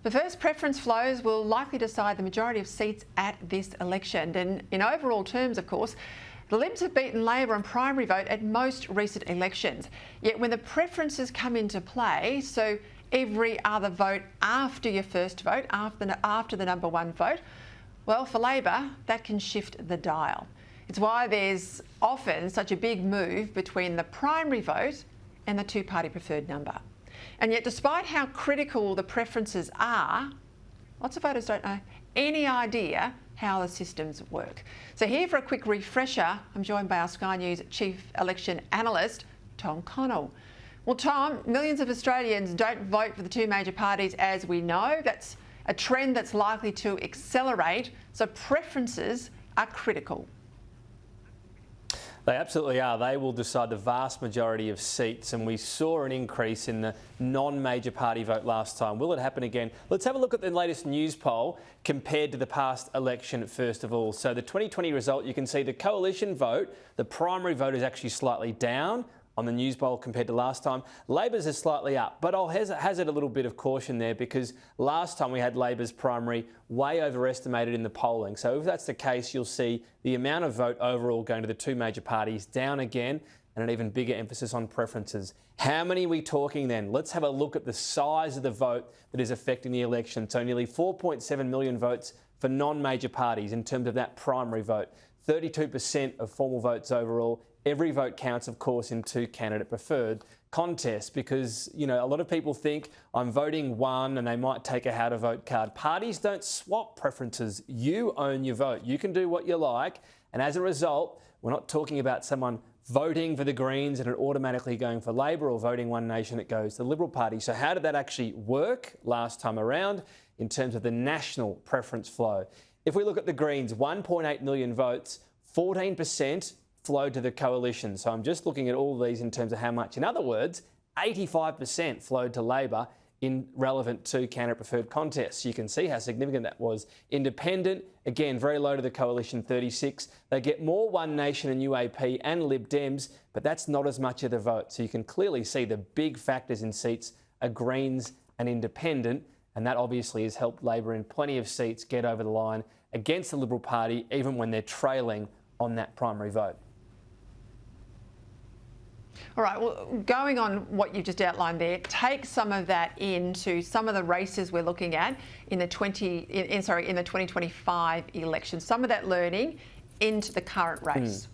The first preference flows will likely decide the majority of seats at this election. And in overall terms, of course, the Libs have beaten Labor on primary vote at most recent elections. Yet when the preferences come into play, so every other vote after your first vote, after the number one vote, well, for Labor, that can shift the dial. It's why there's often such a big move between the primary vote and the two-party preferred number. And yet, despite how critical the preferences are, lots of voters don't know any idea how the systems work. So here for a quick refresher, I'm joined by our Sky News Chief Election Analyst, Tom Connell. Well, Tom, millions of Australians don't vote for the two major parties, as we know. That's a trend that's likely to accelerate, so preferences are critical. They absolutely are. They will decide the vast majority of seats, and we saw an increase in the non-major party vote last time. Will it happen again? Let's have a look at the latest news poll compared to the past election first of all. So the 2020 result, you can see the coalition vote, the primary vote is actually slightly down on the news poll compared to last time. Labor's is slightly up, but I'll hazard a little bit of caution there because last time we had Labor's primary way overestimated in the polling. So if that's the case, you'll see the amount of vote overall going to the two major parties down again, and an even bigger emphasis on preferences. How many are we talking then? Let's have a look at the size of the vote that is affecting the election. So nearly 4.7 million votes for non-major parties in terms of that primary vote. 32% of formal votes overall. Every vote counts, of course, in two candidate preferred contests because, you know, a lot of people think I'm voting one and they might take a how to vote card. Parties don't swap preferences. You own your vote. You can do what you like. And as a result, we're not talking about someone voting for the Greens and it automatically going for Labor or voting One Nation, it goes to the Liberal Party. So how did that actually work last time around in terms of the national preference flow? If we look at the Greens, 1.8 million votes, 14% flowed to the coalition. So I'm just looking at all these in terms of how much. In other words, 85% flowed to Labor in relevant two candidate preferred contests. You can see how significant that was. Independent, again, very low to the coalition, 36. They get more One Nation and UAP and Lib Dems, but that's not as much of the vote. So you can clearly see the big factors in seats are Greens and Independent, and that obviously has helped Labor in plenty of seats get over the line against the Liberal Party, even when they're trailing on that primary vote. All right, well, going on what you've just outlined there, take some of that into some of the races we're looking at in the 2025 election, some of that learning into the current race.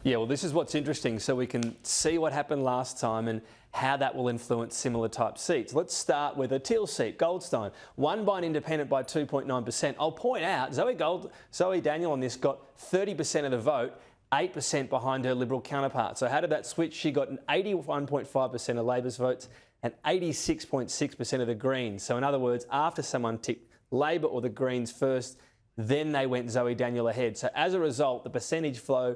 Yeah, well, this is what's interesting. So we can see what happened last time and how that will influence similar type seats. Let's start with a teal seat, Goldstein, won by an independent by 2.9%. I'll point out, Zoe Daniel on this got 30% of the vote, 8% behind her Liberal counterpart. So how did that switch? She got an 81.5% of Labor's votes and 86.6% of the Greens. So in other words, after someone ticked Labor or the Greens first, then they went Zoe Daniel ahead. So as a result, the percentage flow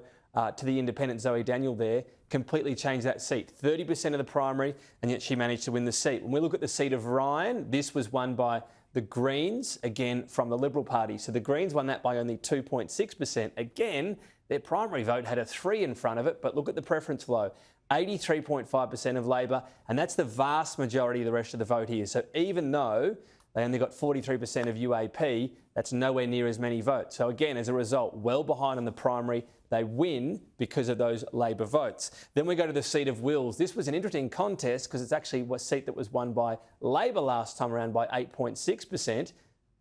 to the independent Zoe Daniel there completely changed that seat. 30% of the primary, and yet she managed to win the seat. When we look at the seat of Ryan, this was won by the Greens, again from the Liberal Party. So the Greens won that by only 2.6%. Again, their primary vote had a 3 in front of it, but look at the preference flow. 83.5% of Labor, and that's the vast majority of the rest of the vote here. So even though they only got 43% of UAP, that's nowhere near as many votes. So again, as a result, well behind on the primary, they win because of those Labor votes. Then we go to the seat of Wills. This was an interesting contest because it's actually a seat that was won by Labor last time around by 8.6%.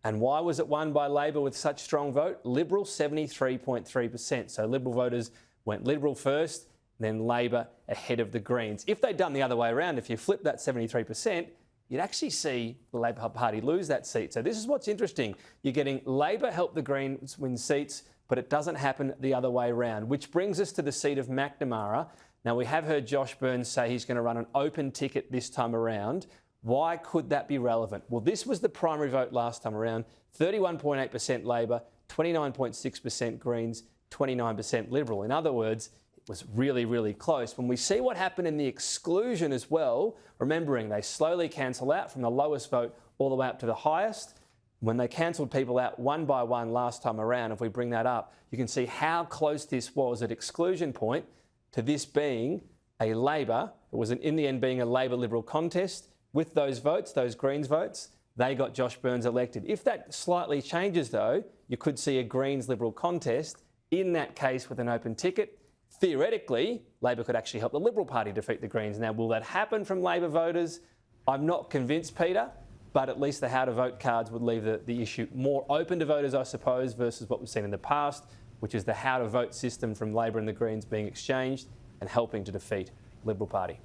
And why was it won by Labor with such strong vote? Liberal, 73.3%. So Liberal voters went Liberal first, then Labor ahead of the Greens. If they'd done the other way around, if you flip that 73%, you'd actually see the Labor Party lose that seat. So this is what's interesting. You're getting Labor help the Greens win seats, but it doesn't happen the other way around, which brings us to the seat of McNamara. Now, we have heard Josh Burns say he's going to run an open ticket this time around. Why could that be relevant? Well, this was the primary vote last time around. 31.8% Labor, 29.6% Greens, 29% Liberal. In other words, it was really, really close. When we see what happened in the exclusion as well, remembering they slowly cancel out from the lowest vote all the way up to the highest. When they cancelled people out one by one last time around, if we bring that up, you can see how close this was at exclusion point to this being a Labor. It was in the end being a Labor-Liberal contest. with those votes, those Greens votes, they got Josh Burns elected. If that slightly changes, though, you could see a Greens-Liberal contest. In that case, with an open ticket, theoretically, Labor could actually help the Liberal Party defeat the Greens. Now, will that happen from Labor voters? I'm not convinced, Peter, but at least the how to vote cards would leave the issue more open to voters, I suppose, versus what we've seen in the past, which is the how to vote system from Labor and the Greens being exchanged and helping to defeat Liberal Party.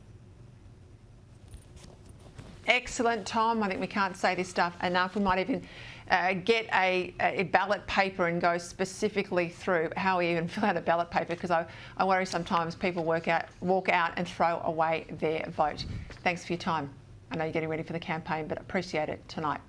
Excellent, Tom. I think we can't say this stuff enough. We might even get a ballot paper and go specifically through how we even fill out a ballot paper, because I worry sometimes people walk out and throw away their vote. Thanks for your time. I know you're getting ready for the campaign, but appreciate it tonight.